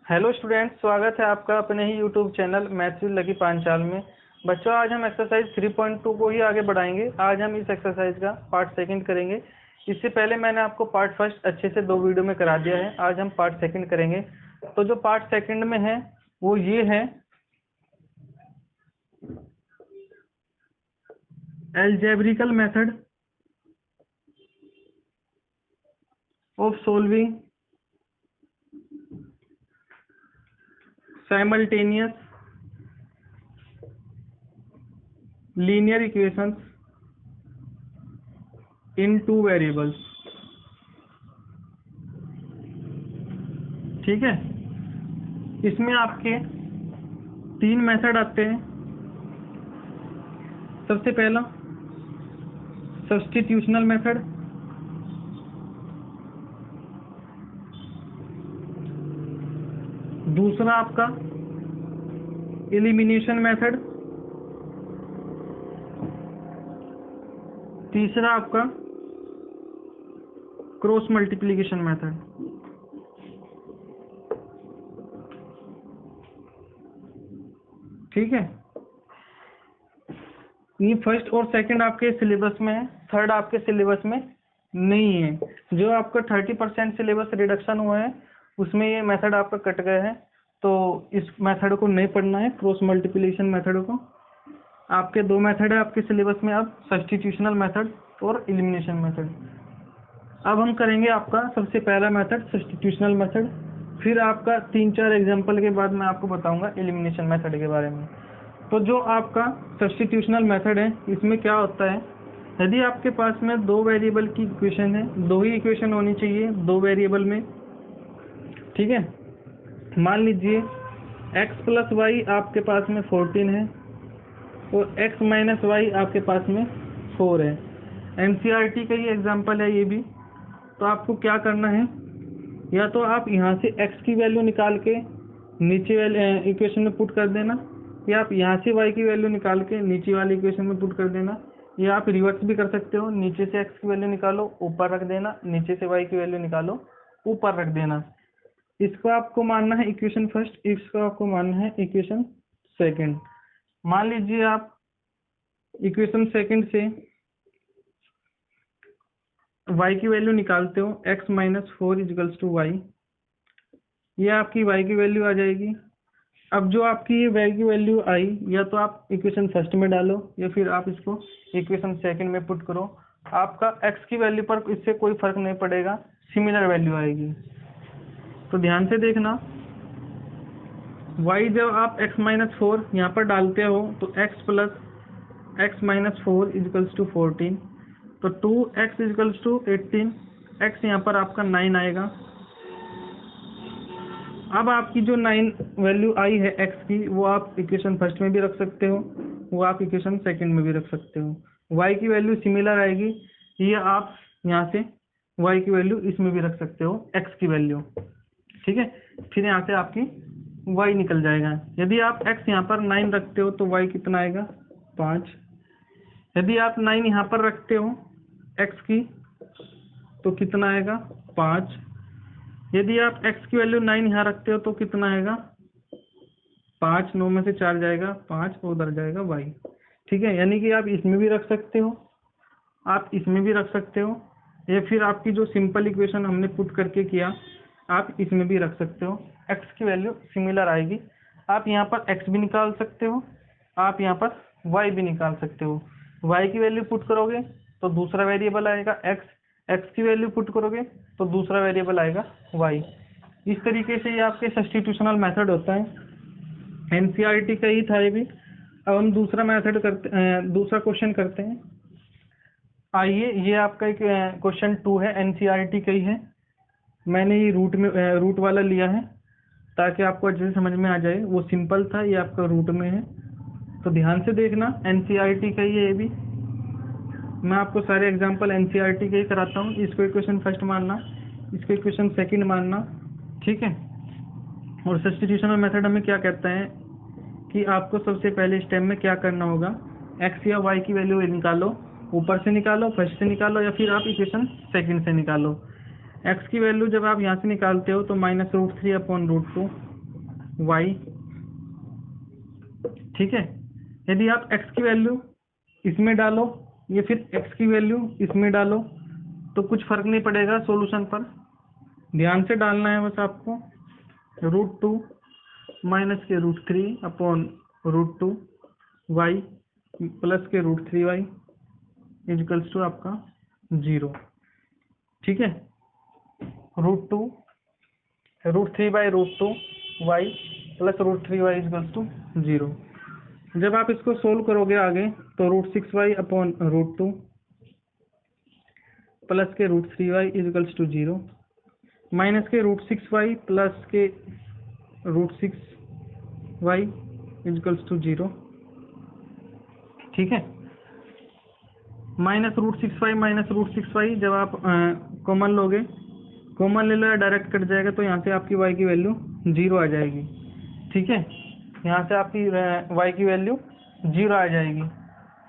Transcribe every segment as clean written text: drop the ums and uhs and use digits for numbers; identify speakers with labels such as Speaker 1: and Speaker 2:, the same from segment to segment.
Speaker 1: Hello students, स्वागत है आपका अपने ही YouTube channel maths with Lucky Panchal में। बच्चों, आज हम एक्सरसाइज 3.2 को ही आगे बढ़ाएंगे। आज हम इस एक्सरसाइज का पार्ट सेकंड करेंगे। इससे पहले मैंने आपको पार्ट फर्स्ट अच्छे से 2 वीडियो में करा दिया है। आज हम पार्ट सेकंड करेंगे। तो जो पार्ट सेकंड में है वो ये है, algebraical method of solving simultaneous linear equations in 2 variables। ठीक है, इसमें आपके 3 मेथड आते हैं। सबसे पहला सब्स्टिट्यूशनल मेथड, दूसरा आपका एलिमिनेशन मेथड, तीसरा आपका क्रॉस मल्टीप्लिकेशन मेथड। ठीक है, ये फर्स्ट और सेकंड आपके सिलेबस में है, थर्ड आपके सिलेबस में नहीं है। जो आपका 30% सिलेबस रिडक्शन हुआ है उसमें ये मेथड आपका कट गया है, तो इस मेथड को नहीं पढ़ना है। क्रॉस मल्टीप्लिकेशन मेथड को आपके 2 मेथड है आपके सिलेबस में, अब सब्स्टिट्यूशनल मेथड और एलिमिनेशन मेथड। अब हम करेंगे आपका सबसे पहला मेथड सब्स्टिट्यूशनल मेथड, फिर आपका 3-4 एग्जांपल के बाद मैं आपको बताऊंगा एलिमिनेशन मेथड के बारे में। तो जो आपका सब्स्टिट्यूशनल मेथड है, इसमें क्या होता है, यदि आपके पास में 2 वेरिएबल की इक्वेशन है, 2 ही इक्वेशन होनी चाहिए 2 वेरिएबल में। ठीक है, मान लीजिए x प्लस वाई आपके पास में 14 है और x माइनस वाई आपके पास में 4 है। एनसीईआरटी का ही एग्जांपल है ये भी। तो आपको क्या करना है, या तो आप यहाँ से x की वैल्यू निकाल के नीचे वाले इक्वेशन में पुट कर देना, या आप यहाँ से y की वैल्यू निकाल के नीचे वाली इक्वेशन में पुट कर देना, या आप रिवर्स भी कर सकते हो, नीचे से x की वैल्यू निकालो ऊपर रख देना, नीचे से y की वैल्यू निकालो ऊपर रख देना। इसको आपको मानना है इक्वेशन फर्स्ट, इसको आपको मानना है इक्वेशन सेकंड। मान लीजिए आप इक्वेशन सेकंड से y की वैल्यू निकालते हो, x minus 4 equals to y, ये आपकी y की वैल्यू आ जाएगी। अब जो आपकी ये y की वैल्यू आई, या तो आप इक्वेशन फर्स्ट में डालो या फिर आप इसको इक्वेशन सेकंड में पुट करो। आपका x की वैल्यू पर इससे कोई फर्क नहीं पड़ेगा, सिमिलर वैल्यू आएगी। तो ध्यान से देखना, y जब आप x माइनस 4 यहाँ पर डालते हो तो x plus x minus 4 equals to 14, तो 2x इजिकल्स टू 18, x यहाँ पर आपका 9 आएगा। अब आपकी जो 9 वैल्यू आई है x की, वो आप इक्वेशन फर्स्ट में भी रख सकते हो, वो आप इक्वेशन सेकंड में भी रख सकते हो। y की वैल्यू सिमिलर आएगी, ये आप यहाँ से y की वैल्यू इसमें भी रख सकते हो, x की वैल्यू। ठीक है, फिर यहाँ से आपकी y निकल जाएगा। यदि आप x यहाँ पर 9 रखते हो तो y कितना आएगा, 5। यदि आप 9 यहाँ पर रखते हो x की तो कितना आएगा, 5। यदि आप x की वैल्यू 9 यहाँ रखते हो तो कितना आएगा, 5। 9 में से 4 जाएगा 5 और उधर जाएगा y। ठीक है, यानी कि आप इसमें भी रख सकते हो, आप इसमें भी रख सकते हो, या फिर आपकी जो सिंपल इक्वेशन हमने पुट करके किया आप इसमें भी रख सकते हो। x की वैल्यू सिमिलर आएगी। आप यहाँ पर x भी निकाल सकते हो, आप यहाँ पर y भी निकाल सकते हो। y की वैल्यू पुट करोगे तो दूसरा वेरिएबल आएगा x, x की वैल्यू पुट करोगे तो दूसरा वेरिएबल आएगा y। इस तरीके से ये आपके सब्स्टिट्यूशनल मेथड होता है। एनसीईआरटी का ही था ये भी। अब हम दूसरा मेथड करते, दूसरा क्वेश्चन करते हैं। आइए, ये आपका एक क्वेश्चन 2 है, एनसीईआरटी का ही है। मैंने ये रूट वाला लिया है ताकि आपको अच्छे से समझ में आ जाए। वो सिंपल था, ये आपका रूट में है। तो ध्यान से देखना, एनसीईआरटी का ही है ये भी। मैं आपको सारे एग्जांपल एनसीईआरटी के ही कराता हूँ। इसको इक्वेशन फर्स्ट मानना, इसको इक्वेशन सेकंड मानना। ठीक है, और सब्स्टिट्यूशनल मेथड हमें क्या कहता है कि आपको सबसे पहले स्टेप में क्या करना होगा, एक्स या वाई की वैल्यू निकालो, ऊपर से निकालो, फर्स्ट से निकालो, या फिर आप इक्वेशन सेकंड से निकालो। एक्स की वैल्यू जब आप यहाँ से निकालते हो तो -√3/√2, वाई, ठीक है। यदि आप x की वैल्यू इसमें डालो या फिर x की वैल्यू इसमें डालो तो कुछ फर्क नहीं पड़ेगा सॉल्यूशन पर। ध्यान से डालना है बस आपको, √2 माइनस के √3 अपॉन √2 वाई प्लस के √3y इजिकल्स टू आपका 0, ठीक है। √3/√2 Y plus √3y equals to 0। जब आप इसको सोल्व करोगे आगे तो √6y अपॉन √2 प्लस के √3y इजिकल्स टू 0 माइनस के √6y प्लस के √6y इजिकल्स टू 0, ठीक है। माइनस √6y माइनस √6y जब आप कॉमन लोगे, कॉमन ले लो या डायरेक्ट कट जाएगा तो यहाँ से आपकी y की वैल्यू 0 आ जाएगी, ठीक है। यहाँ से आपकी y की वैल्यू 0 आ जाएगी।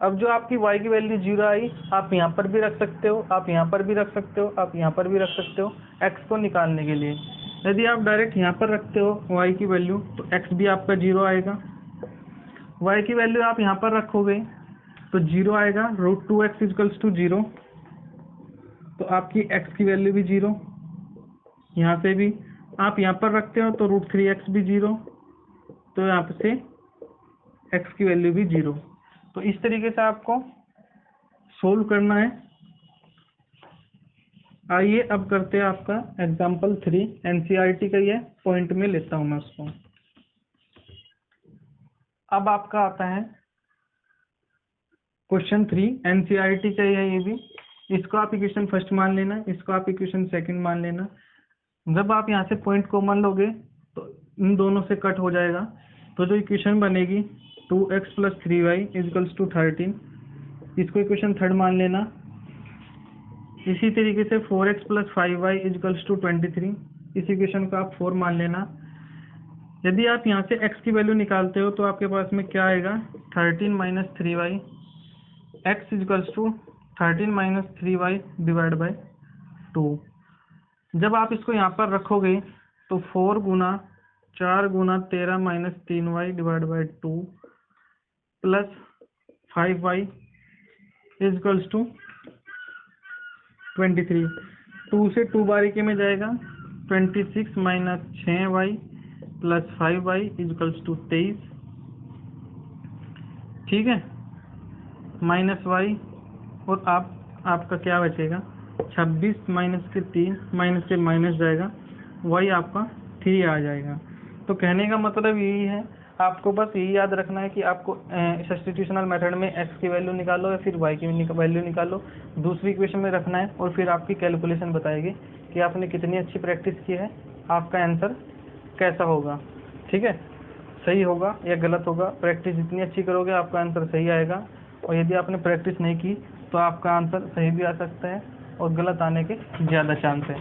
Speaker 1: अब जो आपकी y की वैल्यू 0 आई, आप यहाँ पर भी रख सकते हो, आप यहाँ पर भी रख सकते हो, आप यहाँ पर भी रख सकते हो x को निकालने के लिए। यदि आप डायरेक्ट यहाँ पर रखते हो y की वैल्यू तो x भी आपका 0 आएगा। y की वैल्यू आप यहाँ पर रखोगे तो 0 आएगा, √2x इजिकल्स टू 0, तो आपकी x की वैल्यू भी 0। यहाँ से भी आप यहाँ पर रखते हो तो √3x भी 0, तो यहाँ से x की वैल्यू भी 0। तो इस तरीके से आपको सोल्व करना है। आइए अब करते हैं आपका एग्जाम्पल 3, एनसीईआरटी का ये पॉइंट में लेता हूँ मैं उसको। अब आपका आता है क्वेश्चन 3, एनसीईआरटी का है ये भी। इसको आप इक्वेशन फर्स्ट मान लेना, इसको आप इक्वेशन सेकंड मान लेना। जब आप यहाँ से पॉइंट कॉमन लोगे तो इन दोनों से कट हो जाएगा, तो जो इक्वेशन बनेगी 2x + 3y इजिकल्स टू 13, इसको इक्वेशन थर्ड मान लेना। इसी तरीके से 4x + 5y इजिकल्स टू 23, इस इक्वेशन को आप 4 मान लेना। यदि आप यहाँ से x की वैल्यू निकालते हो तो आपके पास में क्या आएगा, 13 - 3y, x equals to 13 - 3y divide by 2। जब आप इसको यहाँ पर रखोगे तो 4 गुना 4 गुना 13 - 3y divide by 2 plus 5y equals to 23। 2 से 2 बारीकी में जाएगा, 26 - 6y plus 5y equals to 23, ठीक है, माइनस y, और आपका क्या बचेगा, 26 माइनस के 3 माइनस से माइनस जाएगा, y आपका 3 आ जाएगा। तो कहने का मतलब यही है, आपको बस यही याद रखना है कि आपको सब्स्टिट्यूशनल मेथड में x की वैल्यू निकालो या फिर y की वैल्यू निकालो, दूसरी इक्वेशन में रखना है और फिर आपकी कैलकुलेशन बताएगी कि आपने कितनी अच्छी प्रैक्टिस की है, आपका आंसर कैसा होगा, ठीक है, सही होगा या गलत होगा। प्रैक्टिस जितनी अच्छी करोगे आपका आंसर सही आएगा, और यदि आपने प्रैक्टिस नहीं की तो आपका आंसर सही भी आ सकता है और गलत आने के ज़्यादा चांस है,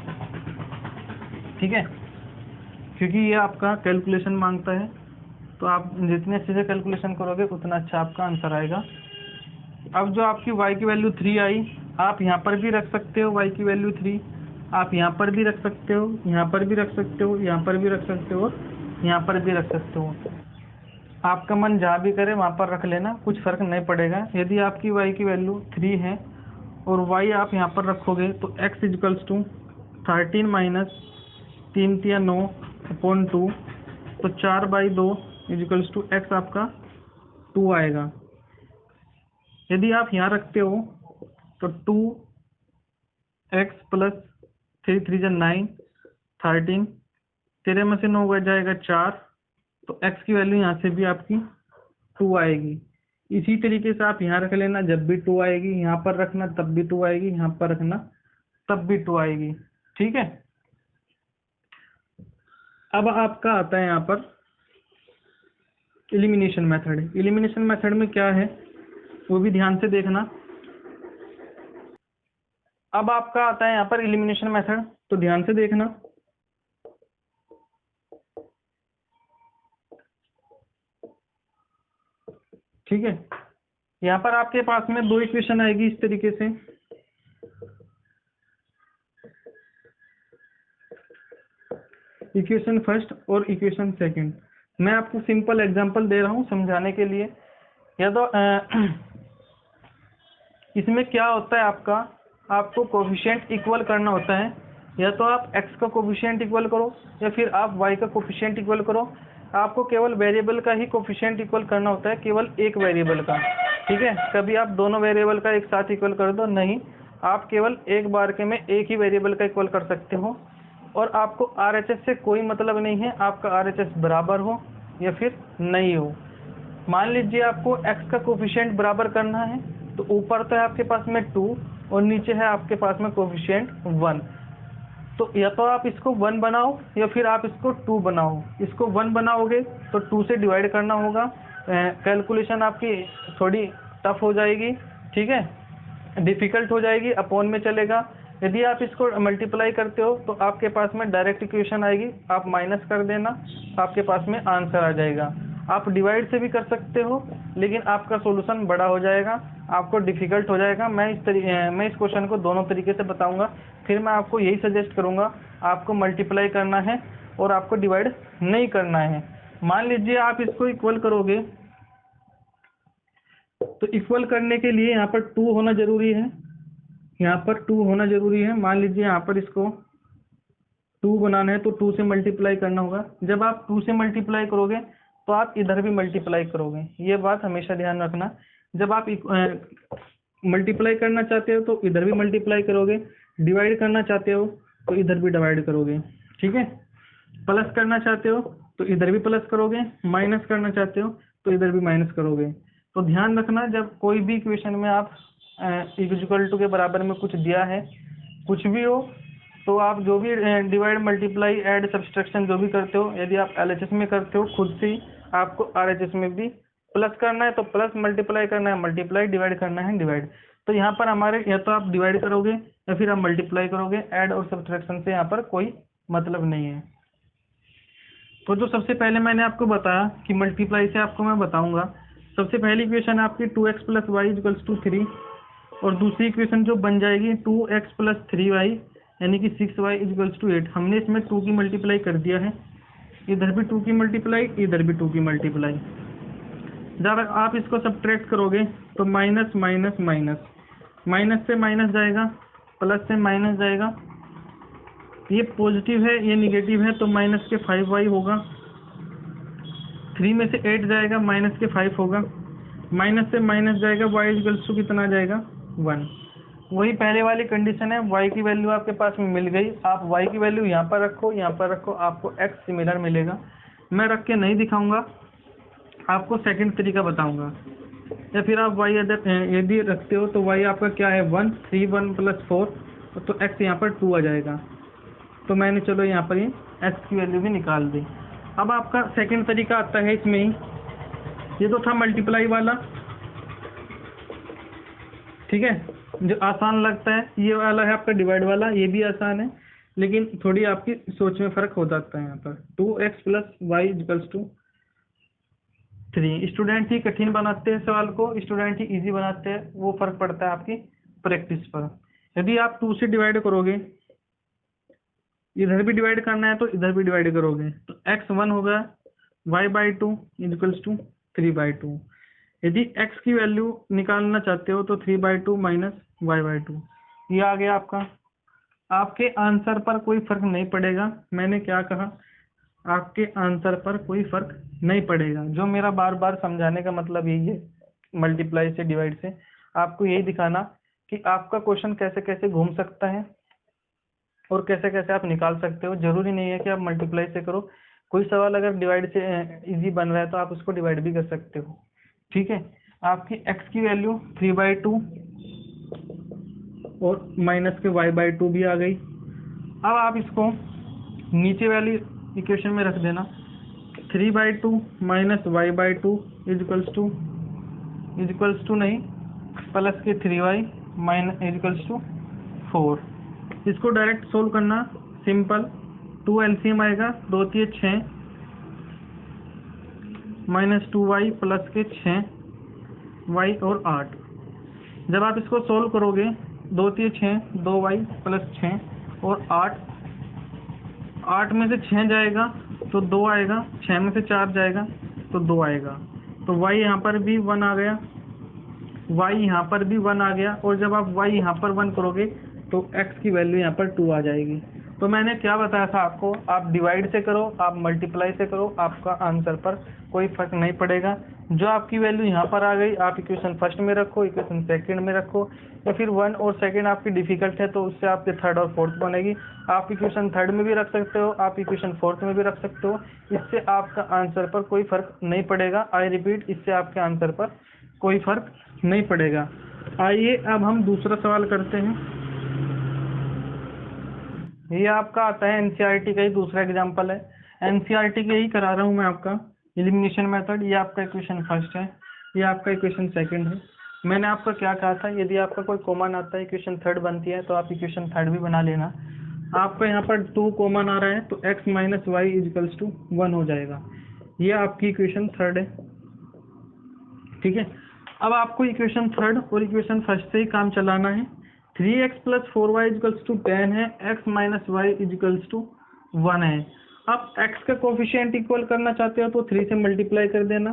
Speaker 1: ठीक है, क्योंकि ये आपका कैलकुलेशन मांगता है। तो आप जितने अच्छे से कैलकुलेशन करोगे उतना अच्छा आपका आंसर आएगा। अब जो आपकी y की वैल्यू 3 आई, आप यहाँ पर भी रख सकते हो y की वैल्यू 3, आप यहाँ पर भी रख सकते हो, यहाँ पर भी रख सकते हो, यहाँ पर भी रख सकते हो, यहाँ पर भी रख सकते हो। आपका मन जहाँ भी करे वहाँ पर रख लेना, कुछ फर्क नहीं पड़ेगा। यदि आपकी y की वैल्यू 3 है और y आप यहाँ पर रखोगे तो x equals to 13 minus 3 × 9 upon 2, तो 4/2 इजिकल्स टू x आपका 2 आएगा। यदि आप यहाँ रखते हो तो 2x प्लस 3 3 9 13, 13 में से 9 बच जाएगा 4, तो x की वैल्यू यहाँ से भी आपकी 2 आएगी। इसी तरीके से आप यहाँ रख लेना, जब भी 2 आएगी यहाँ पर रखना, तब भी 2 आएगी, यहाँ पर रखना तब भी 2 आएगी, ठीक है। अब आपका आता है यहाँ पर एलिमिनेशन मेथड। एलिमिनेशन मेथड में क्या है वो भी ध्यान से देखना। अब आपका आता है यहाँ पर एलिमिनेशन मेथड, तो ध्यान से देखना। ठीक है, यहाँ पर आपके पास में 2 इक्वेशन आएगी इस तरीके से। इक्वेशन फर्स्ट और इक्वेशन सेकंड। मैं आपको सिंपल एग्जांपल दे रहा हूँ समझाने के लिए। या तो इसमें क्या होता है, आपको कोफिशिएंट इक्वल करना होता है। या तो आप x का कोफिशिएंट इक्वल करो या फिर आप y का कोफिशिएंट इक्वल करो। आपको केवल वेरिएबल का ही कोफिशिएंट इक्वल करना होता है, केवल एक वेरिएबल का। ठीक है, कभी आप दोनों वेरिएबल का एक साथ इक्वल कर दो, नहीं, आप केवल एक बार के में एक ही वेरिएबल का इक्वल कर सकते हो। और आपको RHS से कोई मतलब नहीं है, आपका RHS बराबर हो या फिर नहीं हो। मान लीजिए आपको x का कोफिशिएंट बराबर करना है, तो ऊपर तो है आपके पास में 2 और नीचे है आपके पास में कोफिशिएंट 1। तो या तो आप इसको 1 बनाओ या फिर आप इसको 2 बनाओ। इसको 1 बनाओगे तो 2 से डिवाइड करना होगा। कैलकुलेशन आपकी थोड़ी टफ हो जाएगी, ठीक है, डिफ़िकल्ट हो जाएगी, अपॉन में चलेगा। यदि आप इसको मल्टीप्लाई करते हो तो आपके पास में डायरेक्ट इक्वेशन आएगी, आप माइनस कर देना, आपके पास में आंसर आ जाएगा। आप डिवाइड से भी कर सकते हो, लेकिन आपका सॉल्यूशन बड़ा हो जाएगा, आपको डिफ़िकल्ट हो जाएगा। मैं इस क्वेश्चन को दोनों तरीके से बताऊंगा। फिर मैं आपको यही सजेस्ट करूंगा, आपको मल्टीप्लाई करना है और आपको डिवाइड नहीं करना है। मान लीजिए आप इसको इक्वल करोगे, तो इक्वल करने के लिए यहाँ पर 2 होना जरूरी है, यहाँ पर 2 होना जरूरी है। मान लीजिए यहाँ पर इसको 2 बनाना है तो 2 से मल्टीप्लाई करना होगा। जब आप 2 से मल्टीप्लाई करोगे तो आप इधर भी मल्टीप्लाई करोगे, ये बात हमेशा ध्यान रखना। जब आप मल्टीप्लाई करना चाहते हो तो इधर भी मल्टीप्लाई करोगे, डिवाइड करना चाहते हो तो इधर भी डिवाइड करोगे, ठीक है। प्लस करना चाहते हो तो इधर भी प्लस करोगे, माइनस करना चाहते हो तो इधर भी माइनस करोगे। तो ध्यान रखना, जब कोई भी इक्वेशन में आप इक्वल टू के बराबर में कुछ दिया है, कुछ भी हो, तो आप जो भी डिवाइड, मल्टीप्लाई, ऐड, सब्सट्रैक्शन जो भी करते हो, यदि आप LHS में करते हो खुद से ही, आपको RHS में भी प्लस करना है तो प्लस, मल्टीप्लाई करना है मल्टीप्लाई, डिवाइड करना है डिवाइड। तो यहाँ पर हमारे या तो आप डिवाइड करोगे या फिर आप मल्टीप्लाई करोगे, ऐड और सब्सट्रैक्शन से यहाँ पर कोई मतलब नहीं है। तो जो सबसे पहले मैंने आपको बताया कि मल्टीप्लाई से आपको मैं बताऊंगा। सबसे पहली इक्वेशन आपकी 2x + y = 3, और दूसरी इक्वेशन जो बन जाएगी 2x + 3y यानी कि 6y = 8। हमने इसमें 2 की मल्टीप्लाई कर दिया है, इधर भी 2 की मल्टीप्लाई, इधर भी 2 की मल्टीप्लाई। जब आप इसको सब्ट्रैक्ट करोगे तो माइनस माइनस माइनस, माइनस से माइनस जाएगा, प्लस से माइनस जाएगा, ये पॉजिटिव है ये निगेटिव है तो माइनस के 5y होगा। 3 में से 8 जाएगा, माइनस के 5 होगा, माइनस से माइनस जाएगा, y = कितना जाएगा 1। वही पहले वाली कंडीशन है, y की वैल्यू आपके पास में मिल गई। आप y की वैल्यू यहाँ पर रखो, यहाँ पर रखो, आपको x सिमिलर मिलेगा। मैं रख के नहीं दिखाऊंगा, आपको सेकंड तरीका बताऊंगा। या फिर आप y यदि रखते हो तो y आपका क्या है 1, 3 1 + 4, तो x यहाँ पर 2 आ जाएगा। तो मैंने चलो यहाँ पर ये x की वैल्यू भी निकाल दी। अब आपका सेकंड तरीका आता है इसमें ही, ये तो था मल्टीप्लाई वाला, ठीक है, जो आसान लगता है। ये वाला है आपका डिवाइड वाला, ये भी आसान है, लेकिन थोड़ी आपकी सोच में फर्क हो जाता है। यहाँ पर 2x + y = 3। स्टूडेंट ही कठिन बनाते हैं सवाल को, स्टूडेंट ही इजी बनाते हैं, वो फर्क पड़ता है आपकी प्रैक्टिस पर। यदि आप 2 से डिवाइड करोगे, इधर भी डिवाइड करना है तो इधर भी डिवाइड करोगे, तो x 1 होगा, y/2 = 3/2। यदि x की वैल्यू निकालना चाहते हो तो 3/2 - y/2, ये आ गया आपका। आपके आंसर पर कोई फर्क नहीं पड़ेगा। मैंने क्या कहा, आपके आंसर पर कोई फर्क नहीं पड़ेगा। जो मेरा बार बार समझाने का मतलब यही है, मल्टीप्लाई से, डिवाइड से, आपको यही दिखाना कि आपका क्वेश्चन कैसे कैसे घूम सकता है और कैसे कैसे आप निकाल सकते हो। जरूरी नहीं है कि आप मल्टीप्लाई से करो, कोई सवाल अगर डिवाइड से इजी बन रहा है तो आप उसको डिवाइड भी कर सकते हो, ठीक है। आपकी x की वैल्यू 3/2 और माइनस के y/2 भी आ गई। अब आप इसको नीचे वाली इक्वेशन में रख देना, 3/2 - y/2 इक्वल्स टू नहीं, प्लस के 3y - 4। इसको डायरेक्ट सोल्व करना, सिंपल। 2 LCM आएगा, 2 × 6 -2y प्लस के 6y और 8। जब आप इसको सोल्व करोगे, 2 × 6 2y + 6 और 8, 8 में से 6 जाएगा तो 2 आएगा, 6 में से 4 जाएगा तो 2 आएगा। तो y यहाँ पर भी 1 आ गया, y यहाँ पर भी 1 आ गया, और जब आप y यहाँ पर 1 करोगे तो x की वैल्यू यहाँ पर 2 आ जाएगी। तो मैंने क्या बताया था आपको, आप डिवाइड से करो, आप मल्टीप्लाई से करो, आपका आंसर पर कोई फर्क नहीं पड़ेगा। जो आपकी वैल्यू यहाँ पर आ गई, आप इक्वेशन फर्स्ट में रखो, इक्वेशन सेकंड में रखो, या फिर 1 और सेकंड आपकी डिफिकल्ट है तो उससे आपके थर्ड और फोर्थ बनेगी। आप इक्वेशन थर्ड में भी रख सकते हो, आप इक्वेशन फोर्थ में भी रख सकते हो, इससे आपका आंसर पर कोई फर्क नहीं पड़ेगा। आई रिपीट, इससे आपके आंसर पर कोई फर्क नहीं पड़ेगा। आइए अब हम दूसरा सवाल करते हैं। ये आपका आता है एनसीईआरटी का ही दूसरा एग्जांपल है। एनसीईआरटी के ही करा रहा हूँ मैं आपका एलिमिनेशन मेथड। ये आपका इक्वेशन फर्स्ट है, ये आपका इक्वेशन सेकंड है। मैंने आपको क्या कहा था, यदि आपका कोई कॉमन आता है, इक्वेशन थर्ड बनती है, तो आप इक्वेशन थर्ड भी बना लेना। आपका यहाँ पर 2 कॉमन आ रहा है तो x minus y equals to 1 हो जाएगा। ये आपकी इक्वेशन थर्ड है, ठीक है। अब आपको इक्वेशन थर्ड और इक्वेशन फर्स्ट से ही काम चलाना है। 3x plus 4y equals to 10 है, x minus y equals to 1 है। आप x का कोफिशिएंट इक्वल करना चाहते हो तो 3 से मल्टीप्लाई कर देना,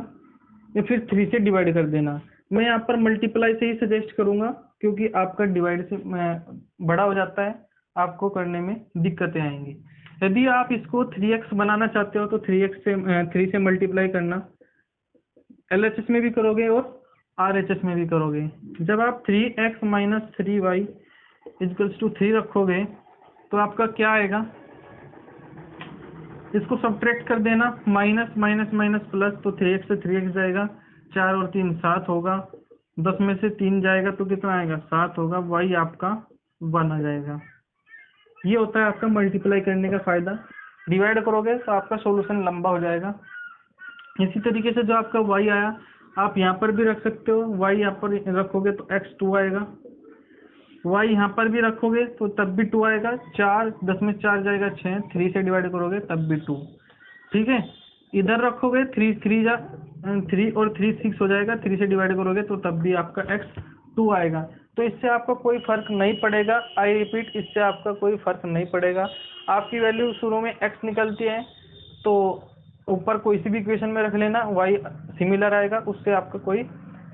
Speaker 1: या फिर 3 से डिवाइड कर देना। मैं यहाँ पर मल्टीप्लाई से ही सजेस्ट करूंगा, क्योंकि आपका डिवाइड से बड़ा हो जाता है, आपको करने में दिक्कतें आएंगी। यदि आप इसको 3x बनाना चाहते हो तो 3 से मल्टीप्लाई करना, LHS में भी करोगे और RHS में भी करोगे। जब आप 3x minus 3y equals to 3 रखोगे तो आपका क्या आएगा, इसको सब्ट्रैक्ट कर देना, माइनस माइनस माइनस प्लस, तो 3x से 3x जाएगा, 4 और 3 7 होगा, 10 में से 3 जाएगा तो कितना आएगा, 7 होगा, y आपका 1 आ जाएगा। ये होता है आपका मल्टीप्लाई करने का फायदा। डिवाइड करोगे तो आपका सॉल्यूशन लंबा हो जाएगा। इसी तरीके से जो आपका y आया, आप यहाँ पर भी रख सकते हो, y यहाँ पर रखोगे तो x 2 आएगा, y यहाँ पर भी रखोगे तो तब भी 2 आएगा, 4 10 में 4 जाएगा 6, 3 से डिवाइड करोगे तब भी 2, ठीक है। इधर रखोगे 3 और 3 6 हो जाएगा, 3 से डिवाइड करोगे तो तब भी आपका x 2 आएगा। तो इससे आपका कोई फर्क नहीं पड़ेगा। आई रिपीट, इससे आपका कोई फर्क नहीं पड़ेगा। आपकी वैल्यू शुरू में x निकलती है तो ऊपर कोई सी भी इक्वेशन में रख लेना, y सिमिलर आएगा, उससे आपका कोई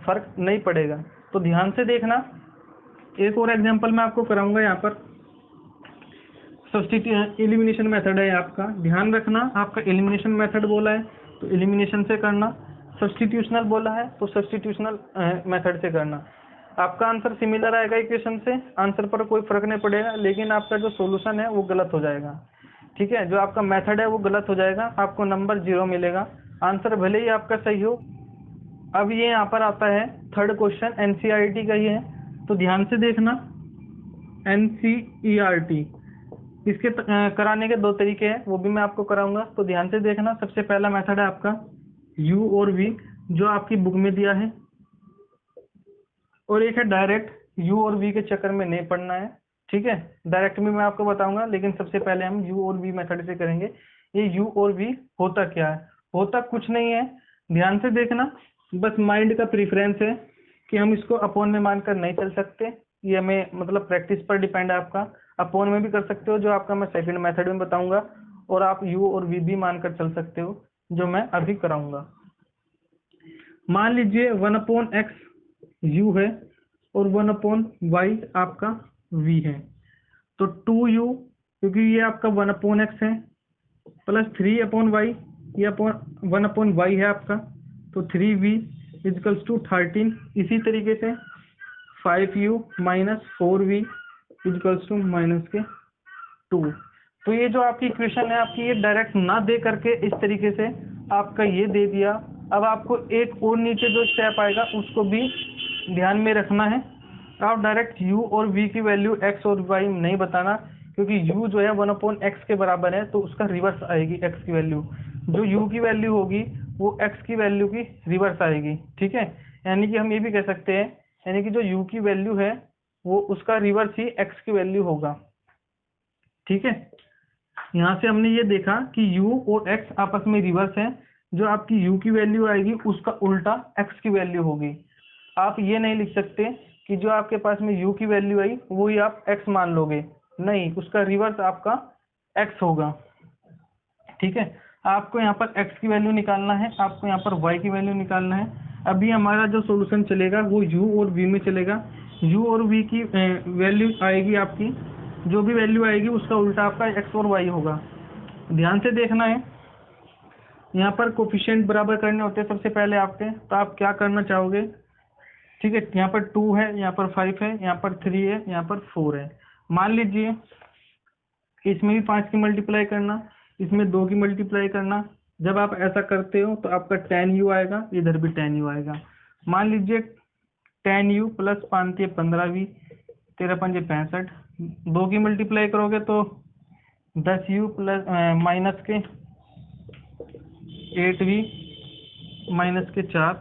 Speaker 1: फर्क नहीं पड़ेगा। तो ध्यान से देखना, एक और एग्जांपल मैं आपको कराऊंगा। यहाँ पर सब्स्टिट्यूशन एलिमिनेशन मेथड है आपका, ध्यान रखना। आपका एलिमिनेशन मेथड बोला है तो एलिमिनेशन से करना, सब्स्टिट्यूशनल बोला है तो सब्स्टिट्यूशनल मेथड से करना। आपका आंसर सिमिलर आएगा इक्वेशन से, आंसर पर कोई फर्क नहीं पड़ेगा, लेकिन आपका जो सोल्यूशन है वो गलत हो जाएगा, ठीक है। जो आपका मेथड है वो गलत हो जाएगा, आपको नंबर 0 मिलेगा, आंसर भले ही आपका सही हो। अब ये यहाँ पर आता है थर्ड क्वेश्चन, एनसीईआरटी का ही है, तो ध्यान से देखना। एनसीईआरटी इसके कराने के 2 तरीके हैं, वो भी मैं आपको कराऊंगा, तो ध्यान से देखना। सबसे पहला मेथड है आपका u और v, जो आपकी बुक में दिया है, और एक है डायरेक्ट। u और v के चक्कर में नहीं पड़ना है, ठीक है। डायरेक्ट भी मैं आपको बताऊंगा, लेकिन सबसे पहले हम u और v मेथड से करेंगे। ये u और v होता क्या है, होता कुछ नहीं है, ध्यान से देखना। बस माइंड का प्रीफरेंस है कि हम इसको अपॉन में मानकर नहीं चल सकते, ये हमें मतलब प्रैक्टिस पर डिपेंड है। आपका अपॉन में भी कर सकते हो, जो आपका मैं सेकंड मेथड में बताऊंगा, और आप u और v भी मानकर चल सकते हो, जो मैं अभी कराऊंगा। मान लीजिए 1/x u है और 1/y आपका v है, तो 2u, क्योंकि ये आपका 1/x है, प्लस 3/y, ये 1/y है आपका, तो 3v इजकल्स टू 13। इसी तरीके से 5u minus 4v equals to -2। तो ये जो आपकी इक्वेशन है आपकी, ये डायरेक्ट ना दे करके इस तरीके से आपका ये दे दिया। अब आपको एक और नीचे जो स्टेप आएगा उसको भी ध्यान में रखना है। आप डायरेक्ट u और v की वैल्यू x और y नहीं बताना, क्योंकि u जो है 1/x के बराबर है, तो उसका रिवर्स आएगी x की वैल्यू। जो u की वैल्यू होगी वो x की वैल्यू की रिवर्स आएगी, ठीक है। यानी कि हम ये भी कह सकते हैं, यानी कि जो u की वैल्यू है वो उसका रिवर्स ही x की वैल्यू होगा, ठीक है। यहाँ से हमने ये देखा कि u और x आपस में रिवर्स है, जो आपकी u की वैल्यू आएगी उसका उल्टा x की वैल्यू होगी। आप ये नहीं लिख सकते कि जो आपके पास में u की वैल्यू आई वो ही आप x मान लोगे, नहीं, उसका रिवर्स आपका x होगा, ठीक है। आपको यहाँ पर x की वैल्यू निकालना है, आपको यहाँ पर y की वैल्यू निकालना है। अभी हमारा जो सॉल्यूशन चलेगा वो u और v में चलेगा। u और v की वैल्यू आएगी आपकी, जो भी वैल्यू आएगी उसका उल्टा आपका x और y होगा। ध्यान से देखना है, यहाँ पर कोफिशिएंट बराबर करने होते हैं सबसे पहले आपके, तो आप क्या करना चाहोगे, ठीक है। यहाँ पर 2 है, यहाँ पर 5 है, यहाँ पर 3 है, यहाँ पर 4 है। मान लीजिए इसमें भी 5 की मल्टीप्लाई करना, इसमें 2 की मल्टीप्लाई करना। जब आप ऐसा करते हो तो आपका tan u आएगा, इधर भी tan u आएगा। मान लीजिए tan u प्लस 5 15v 13 5 65, 2 की मल्टीप्लाई करोगे तो 10u प्लस माइनस के 8v माइनस के 4,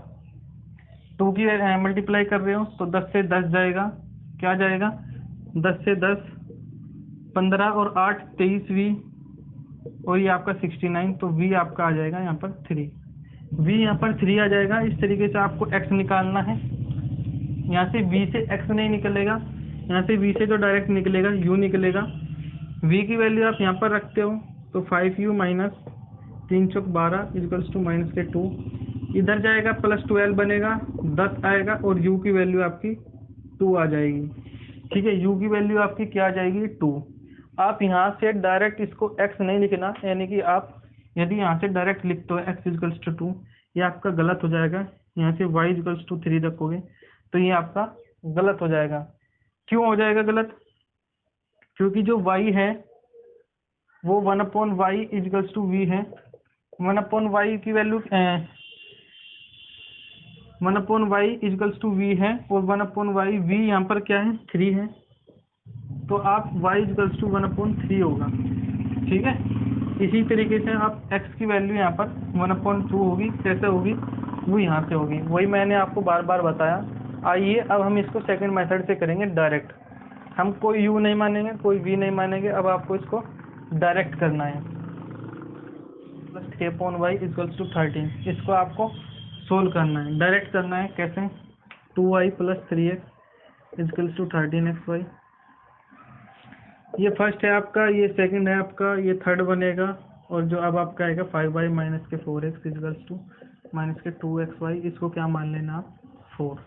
Speaker 1: 2 की मल्टीप्लाई कर रहे हो तो 10 से 10 जाएगा, क्या जाएगा 10 से 10 15 और 8 23v और ये आपका 69, तो v आपका आ जाएगा यहाँ पर 3, v यहाँ पर 3 आ जाएगा। इस तरीके से आपको x निकालना है। यहाँ से v से x नहीं निकलेगा, यहाँ से v से जो डायरेक्ट निकलेगा u निकलेगा। v की वैल्यू आप यहाँ पर रखते हो तो 5u माइनस 3 चौक 12 इक्वल्स टू माइनस के 2, इधर जाएगा प्लस 12 बनेगा 10 आएगा और u की वैल्यू आपकी 2 आ जाएगी, ठीक है। u की वैल्यू आपकी क्या आ जाएगी 2। आप यहाँ से डायरेक्ट इसको x नहीं लिखना, यानी कि आप यदि यहाँ से डायरेक्ट लिखते हो x इक्वल्स टू 2, ये आपका गलत हो जाएगा। यहाँ से y इक्वल्स टू 3 रखोगे तो ये आपका गलत हो जाएगा। क्यों हो जाएगा गलत? क्योंकि जो y है वो 1/y इक्वल्स टू v है। 1/y की value 1/y equals to v है और 1/y v यहाँ पर क्या है 3 है, तो आप y इक्वल्स टू 1/3 होगा, ठीक है। इसी तरीके से आप x की वैल्यू यहाँ पर 1/2 होगी, कैसे होगी वो यहाँ से होगी, वही मैंने आपको बार बार बताया। आइए अब हम इसको सेकंड मेथड से करेंगे डायरेक्ट। हम कोई u नहीं मानेंगे, कोई v नहीं मानेंगे, अब आपको इसको डायरेक्ट करना है। प्लस k/y इक्वल्स टू 13, इसको आपको सोल्व करना है, डायरेक्ट करना है। कैसे? 2y plus 3x equals to 13xy, ये फर्स्ट है आपका, ये सेकंड है आपका, ये थर्ड बनेगा। और जो अब आपका आएगा 5y माइनस के 4x इक्वल्स टू माइनस के 2xy, इसको क्या मान लेना आप 4।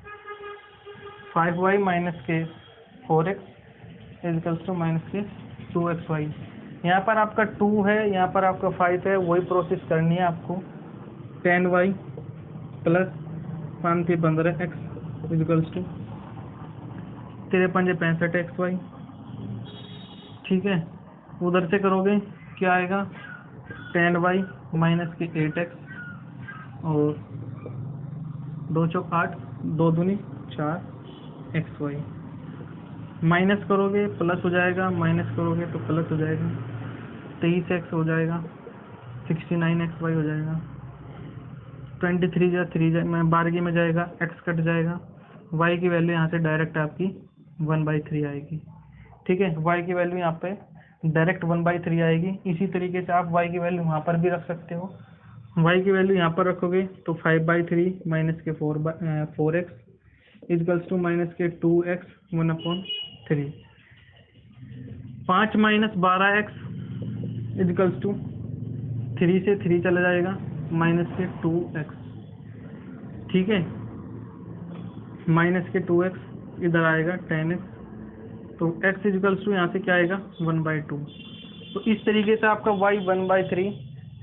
Speaker 1: 5y माइनस के 4x इक्वल्स टू माइनस के 2xy। यहाँ पर आपका 2 है, यहाँ पर आपका 5 है, वही प्रोसेस करनी है आपको। 10y plus 5 15x equals to 13 5 65xy, ठीक है। उधर से करोगे क्या आएगा 10y माइनस के 8x और 2 चौक 8 2 दूनी 4xy, माइनस करोगे प्लस हो जाएगा, माइनस करोगे तो प्लस हो जाएगा, 23x हो जाएगा, 69xy हो जाएगा, 23 या 3 में 12 में जाएगा, x कट जाएगा, y की वैल्यू यहाँ से डायरेक्ट आपकी 1/3 आएगी, ठीक है। y की वैल्यू यहाँ पे डायरेक्ट 1/3 आएगी। इसी तरीके से आप y की वैल्यू वहाँ पर भी रख सकते हो। y की वैल्यू यहाँ पर रखोगे तो 5/3 माइनस के 4x इक्वल्स टू माइनस के 2x 1/3, 5 minus 12x equals to 3 से 3 चला जाएगा माइनस के 2x, ठीक है। माइनस के 2x इधर आएगा 10x, तो x इक्वल्स टू यहाँ से क्या आएगा 1/2। तो इस तरीके से आपका y 1/3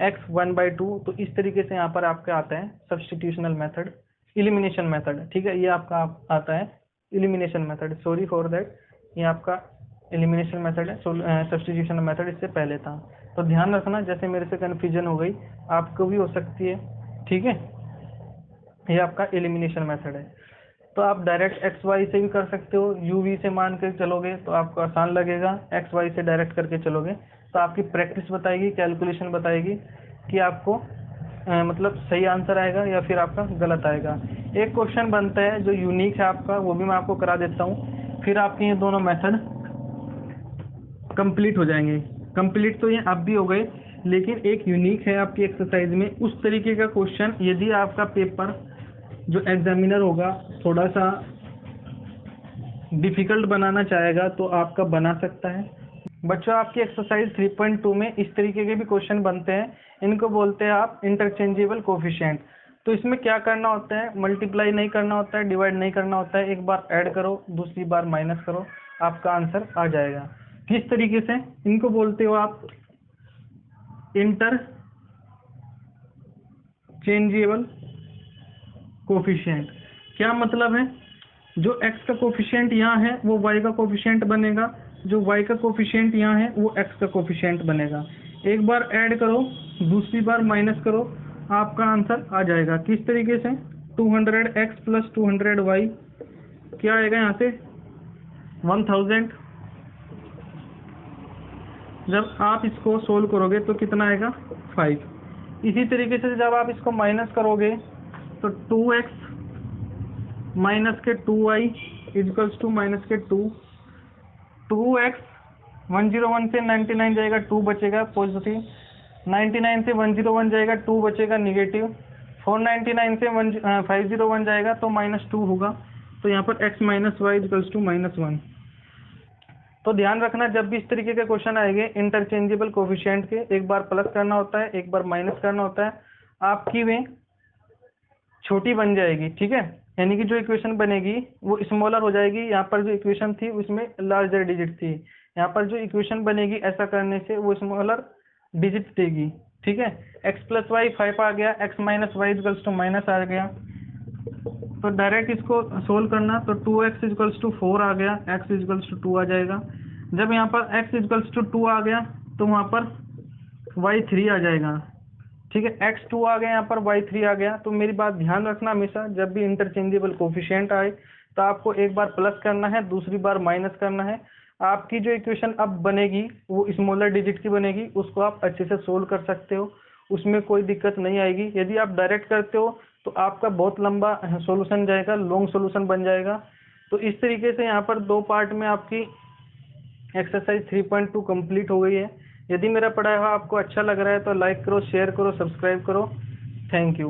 Speaker 1: x 1/2, तो इस तरीके से यहाँ पर आपका आता है सब्स्टिट्यूशनल मेथड, एलिमिनेशन मेथड, ठीक है। ये आपका आता है elimination method, sorry for that, ये आपका एलिमिनेशन मेथड है, सब्स्टिट्यूशन मेथड इससे पहले था। तो ध्यान रखना, जैसे मेरे से कन्फ्यूजन हो गई आपको भी हो सकती है, ठीक है। ये आपका एलिमिनेशन मेथड है। तो आप डायरेक्ट एक्स वाई से भी कर सकते हो, यू वी से मान कर चलोगे तो आपको आसान लगेगा, एक्स वाई से डायरेक्ट करके चलोगे तो आपकी प्रैक्टिस बताएगी, कैलकुलेशन बताएगी कि आपको मतलब सही आंसर आएगा या फिर आपका गलत आएगा। एक क्वेश्चन बनता है जो यूनिक है आपका, वो भी मैं आपको करा देता हूँ, फिर आपके ये दोनों मेथड कंप्लीट हो जाएंगे। कंप्लीट तो ये अब भी हो गए, लेकिन एक यूनिक है आपकी एक्सरसाइज में, उस तरीके का क्वेश्चन यदि आपका पेपर जो एग्जामिनर होगा थोड़ा सा डिफिकल्ट बनाना चाहेगा तो आपका बना सकता है। बच्चों आपकी एक्सरसाइज 3.2 में इस तरीके के भी क्वेश्चन बनते हैं, इनको बोलते हैं आप इंटरचेंजेबल कोफिशिएंट। तो इसमें क्या करना होता है, मल्टीप्लाई नहीं करना होता है, डिवाइड नहीं करना होता है, एक बार ऐड करो दूसरी बार माइनस करो, आपका आंसर आ जाएगा। किस तरीके से, इनको बोलते हो आप इंटरचेंजेबल कोफिशिएंट। क्या मतलब है, जो x का कोफिशिएंट यहाँ है वो y का कोफिशिएंट बनेगा, जो y का कोफिशिएंट यहाँ है वो x का कोफिशिएंट बनेगा। एक बार ऐड करो दूसरी बार माइनस करो, आपका आंसर आ जाएगा। किस तरीके से, 200x प्लस 200y क्या आएगा यहाँ से 1000। जब आप इसको सोल्व करोगे तो कितना आएगा 5। इसी तरीके से जब आप इसको माइनस करोगे तो 2x माइनस के 2y इजकल्स टू माइनस के 2x 101 से 99 जाएगा 2 बचेगा पॉजिटिव, 99 से 101 जाएगा 2 बचेगा निगेटिव, 499 से 501 जाएगा तो -2 होगा। तो यहाँ पर x minus Y equals to -1। तो ध्यान रखना, जब भी इस तरीके के क्वेश्चन आएंगे इंटरचेंजेबल कोफिशिएंट के, एक बार प्लस करना होता है एक बार माइनस करना होता है, आपकी वे छोटी बन जाएगी, ठीक है, यानी कि जो इक्वेशन बनेगी वो स्मॉलर हो जाएगी। यहाँ पर जो इक्वेशन थी उसमें लार्जर डिजिट थी, यहाँ पर जो इक्वेशन बनेगी ऐसा करने से वो स्मॉलर डिजिट देगी, ठीक है। x प्लस वाई 5 आ गया, x minus Y equals to minus आ गया, तो डायरेक्ट इसको सोल्व करना तो 2x इजकल्स टू 4 आ गया, x इजकल्स टू 2 आ जाएगा। जब यहाँ पर x इजकल्स टू 2 आ गया तो वहाँ पर y 3 आ जाएगा, ठीक है, x 2 आ गया, यहाँ पर y 3 आ गया। तो मेरी बात ध्यान रखना, हमेशा जब भी इंटरचेंजेबल कोफिशिएंट आए तो आपको एक बार प्लस करना है दूसरी बार माइनस करना है। आपकी जो इक्वेशन अब बनेगी वो स्मॉलर डिजिट की बनेगी, उसको आप अच्छे से सोल्व कर सकते हो, उसमें कोई दिक्कत नहीं आएगी। यदि आप डायरेक्ट करते हो तो आपका बहुत लंबा सॉल्यूशन जाएगा, लॉन्ग सॉल्यूशन बन जाएगा। तो इस तरीके से यहाँ पर 2 पार्ट में आपकी एक्सरसाइज 3.2 कंप्लीट हो गई है। यदि मेरा पढ़ाया हुआ आपको अच्छा लग रहा है तो लाइक करो, शेयर करो, सब्सक्राइब करो। Thank you.